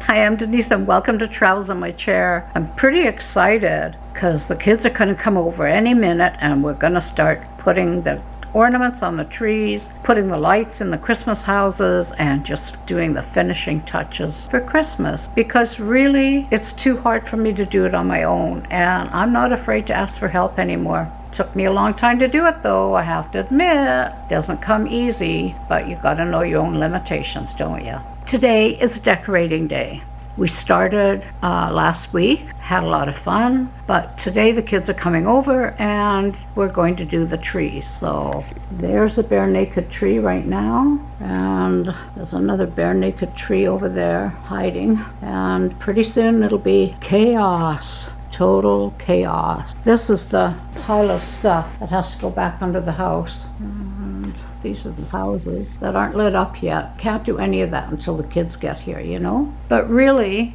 Hi, I'm Denise and welcome to Travels in My Chair. I'm pretty excited because the kids are going to come over any minute and we're going to start putting the ornaments on the trees, putting the lights in the Christmas houses, and just doing the finishing touches for Christmas. Because really, it's too hard for me to do it on my own, and I'm not afraid to ask for help anymore. Took me a long time to do it though, I have to admit. Doesn't come easy, but you gotta know your own limitations, don't you? Today is decorating day. We started last week, had a lot of fun, but today the kids are coming over and we're going to do the trees. So there's a bare naked tree right now, and there's another bare naked tree over there hiding, and pretty soon it'll be chaos. Total chaos. This is the pile of stuff that has to go back under the house. And these are the houses that aren't lit up yet. Can't do any of that until the kids get here, you know? But really,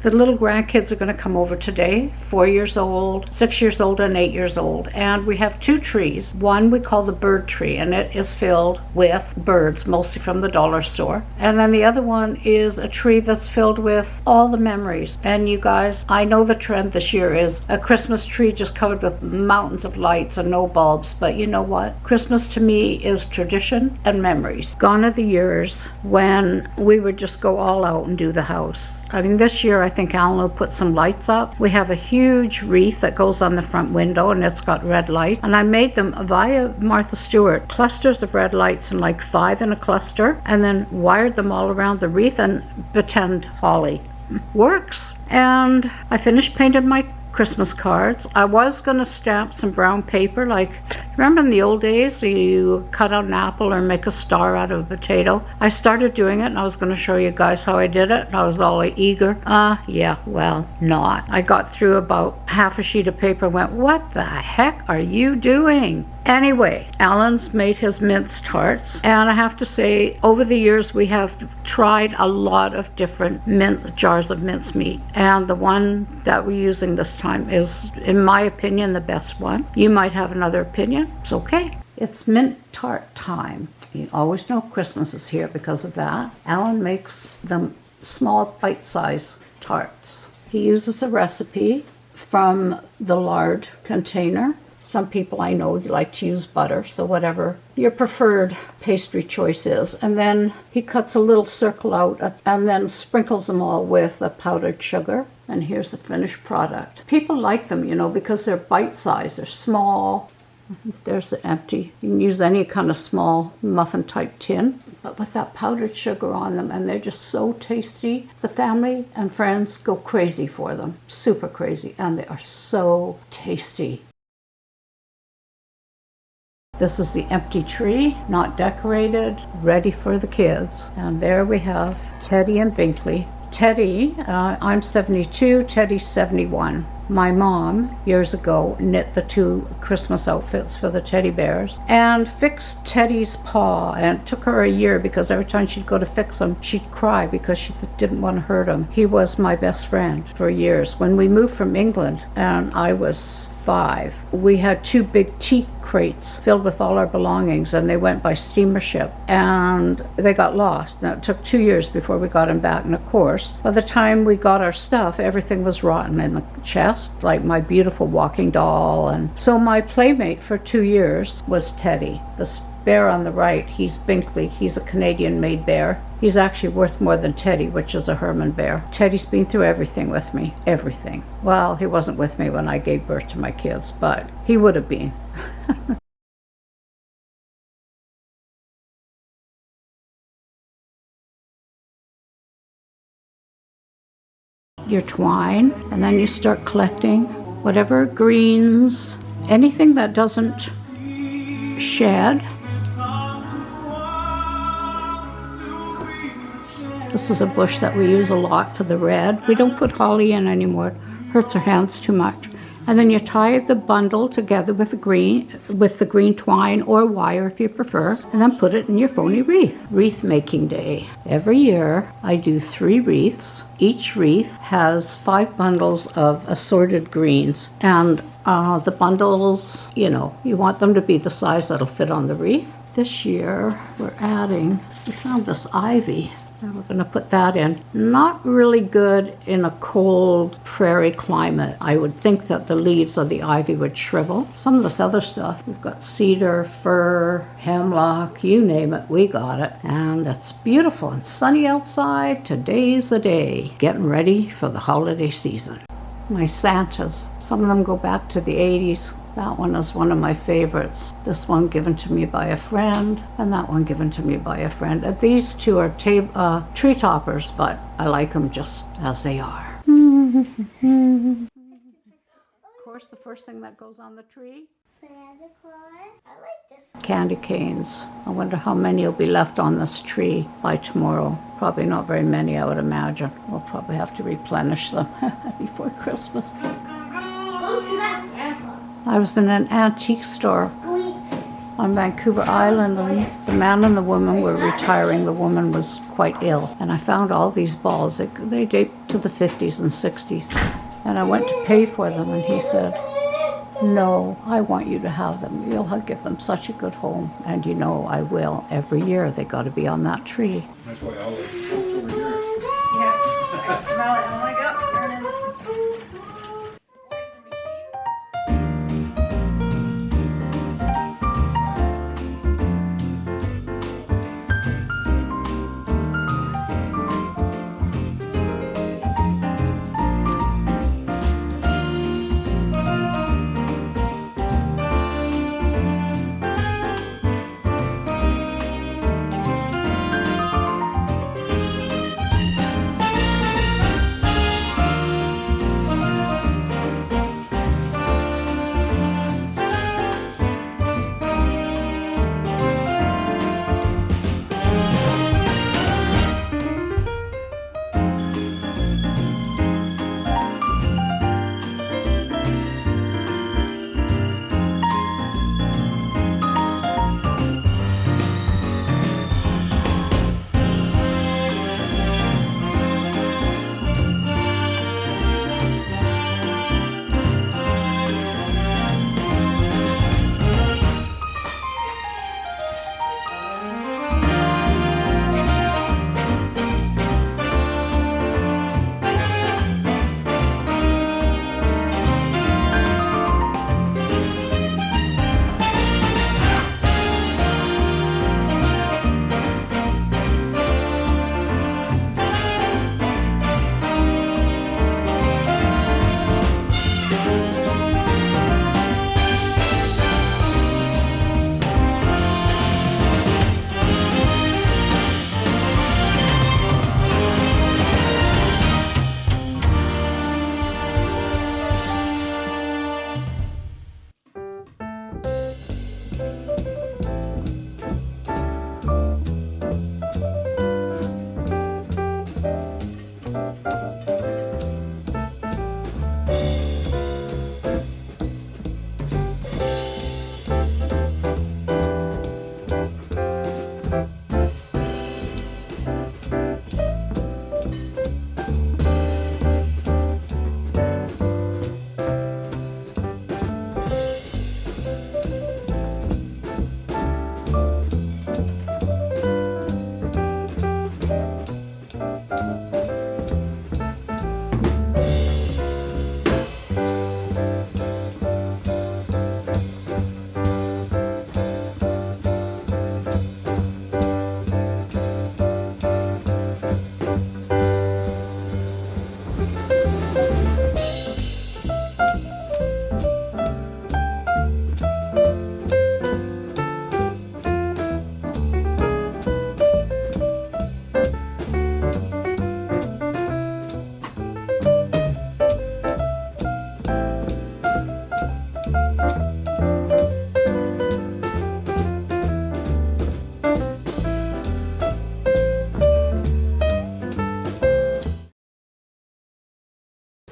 the little grandkids are going to come over today, 4 years old, 6 years old, and 8 years old. And we have two trees. One we call the bird tree, and it is filled with birds, mostly from the dollar store. And then the other one is a tree that's filled with all the memories. And you guys, I know the trend this year is a Christmas tree just covered with mountains of lights and no bulbs. But you know what? Christmas to me is tradition and memories. Gone are the years when we would just go all out and do the house. I mean, this year I think Allan will put some lights up. We have a huge wreath that goes on the front window and it's got red lights. And I made them via Martha Stewart, clusters of red lights, and like 5 in a cluster, and then wired them all around the wreath and pretend holly. Works. And I finished painting my Christmas cards. I was going to stamp some brown paper, like, remember in the old days you cut out an apple or make a star out of a potato? I started doing it and I was going to show you guys how I did it, and I was all eager. Yeah, well, not. I got through about half a sheet of paper and went, what the heck are you doing? Anyway, Allan's made his mince tarts, and I have to say, over the years we have tried a lot of different jars of mincemeat, and the one that we're using this time is, in my opinion, the best one. You might have another opinion. It's okay. It's mint tart time. You always know Christmas is here because of that. Allan makes them small bite-sized tarts. He uses a recipe from the lard container. Some people I know like to use butter, so whatever your preferred pastry choice is. And then he cuts a little circle out and then sprinkles them all with a powdered sugar. And here's the finished product. People like them, you know, because they're bite-sized, they're small. There's the empty. You can use any kind of small muffin type tin, but with that powdered sugar on them, and they're just so tasty. The family and friends go crazy for them, super crazy, and they are so tasty. This is the empty tree, not decorated, ready for the kids. And there we have Teddy and Binkley. Teddy, I'm 72, Teddy's 71. My mom, years ago, knit the two Christmas outfits for the teddy bears and fixed Teddy's paw, and it took her a year because every time she'd go to fix him, she'd cry because she didn't want to hurt him. He was my best friend for years. When we moved from England and I was 5, we had 2 big tea crates filled with all our belongings, and they went by steamer ship and they got lost. Now it took 2 years before we got them back, and of course by the time we got our stuff, everything was rotten in the chest, like my beautiful walking doll. And so my playmate for 2 years was Teddy. This bear on the right, he's Binkley. He's a Canadian made bear. He's actually worth more than Teddy, which is a Herman bear. Teddy's been through everything with me, everything. Well, he wasn't with me when I gave birth to my kids, but he would have been. Your twine, and then you start collecting whatever greens, anything that doesn't shed. This is a bush that we use a lot for the red. We don't put holly in anymore. It hurts our hands too much. And then you tie the bundle together with the green twine or wire if you prefer, and then put it in your phony wreath. Wreath making day. Every year I do 3 wreaths. Each wreath has 5 bundles of assorted greens, and the bundles, you know, you want them to be the size that'll fit on the wreath. This year we found this ivy. And we're going to put that in. Not really good in a cold prairie climate. I would think that the leaves of the ivy would shrivel. Some of this other stuff, we've got cedar, fir, hemlock, you name it, we got it. And it's beautiful and sunny outside. Today's the day. Getting ready for the holiday season. My Santas, some of them go back to the 80s. That one is one of my favorites. This one given to me by a friend, and that one given to me by a friend. And these two are tree toppers, but I like them just as they are. Of course, the first thing that goes on the tree, Santa Claus. I like this one. candy canes. I wonder how many will be left on this tree by tomorrow. Probably not very many, I would imagine. We'll probably have to replenish them before Christmas. Go to that grandpa. I was in an antique store on Vancouver Island, and the man and the woman were retiring. The woman was quite ill, and I found all these balls. They date to the 50s and 60s, and I went to pay for them, and he said, "No, I want you to have them. You'll give them such a good home." And you know I will. Every year they got to be on that tree. That's why all the folks over here. Yeah, I smell it. Oh my God.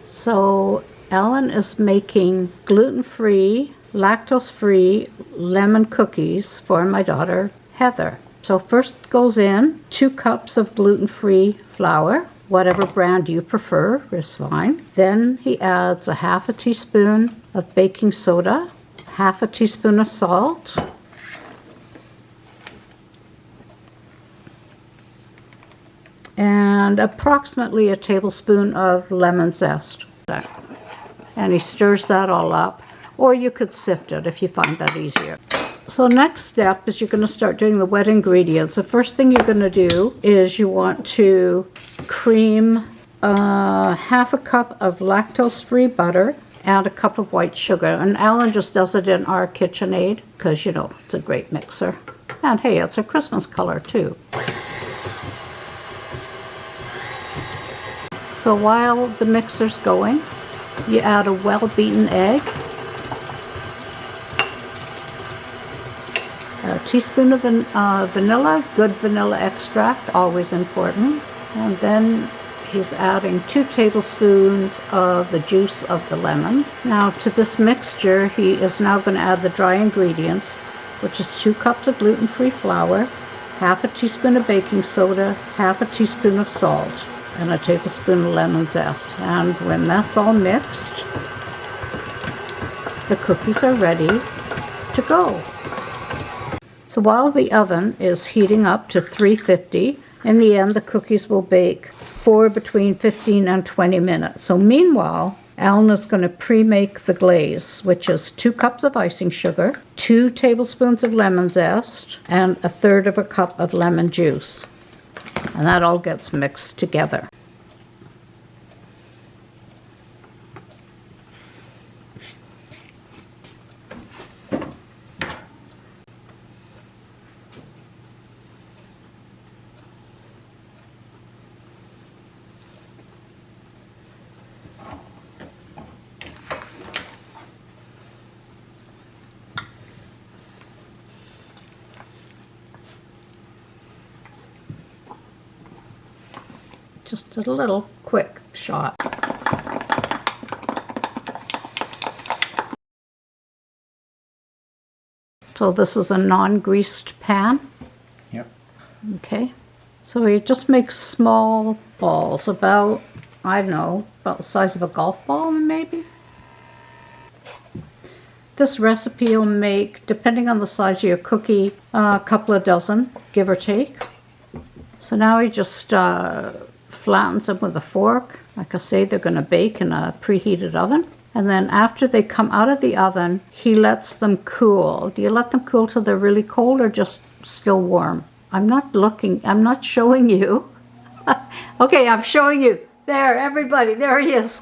So Allan is making gluten-free, lactose-free lemon cookies for my daughter Heather. So first goes in 2 cups of gluten-free flour, whatever brand you prefer is fine. Then he adds a half a teaspoon of baking soda, half a teaspoon of salt, and approximately a tablespoon of lemon zest. And he stirs that all up, or you could sift it if you find that easier. So next step is you're going to start doing the wet ingredients. The first thing you're going to do is you want to cream half a cup of lactose-free butter and a cup of white sugar. And Allan just does it in our KitchenAid because, you know, it's a great mixer. And hey, it's a Christmas color too. So while the mixer's going, you add a well-beaten egg, a teaspoon of vanilla, good vanilla extract, always important, and then he's adding 2 tablespoons of the juice of the lemon. Now to this mixture, he is now going to add the dry ingredients, which is 2 cups of gluten-free flour, half a teaspoon of baking soda, half a teaspoon of salt, and a tablespoon of lemon zest. And when that's all mixed, the cookies are ready to go. So while the oven is heating up to 350, in the end the cookies will bake for between 15 and 20 minutes. So meanwhile, Allan is going to pre-make the glaze, which is 2 cups of icing sugar, 2 tablespoons of lemon zest, and 1/3 of a cup of lemon juice. And that all gets mixed together. Just a little quick shot. So this is a non-greased pan. Yep. Okay. So you just make small balls, about, I don't know, about the size of a golf ball maybe. This recipe will make, depending on the size of your cookie, a couple of dozen, give or take. So now he just flattens them with a fork. Like I say, they're going to bake in a preheated oven. And then after they come out of the oven, he lets them cool. Do you let them cool till they're really cold or just still warm? I'm not showing you. Okay, I'm showing you. There, everybody, there he is.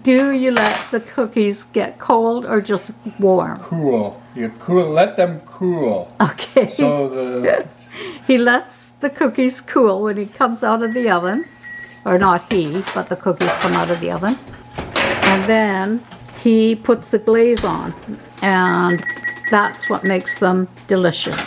Do you let the cookies get cold or just warm? Cool. You cool. Let them cool. Okay. So the He lets the cookies cool when he comes out of the oven. Or not he, but the cookies come out of the oven. And then he puts the glaze on. And that's what makes them delicious.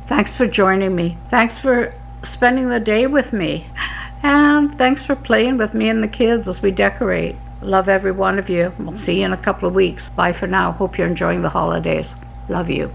Thanks for joining me. Thanks for spending the day with me. And thanks for playing with me and the kids as we decorate. Love every one of you. We'll see you in a couple of weeks. Bye for now. Hope you're enjoying the holidays. Love you.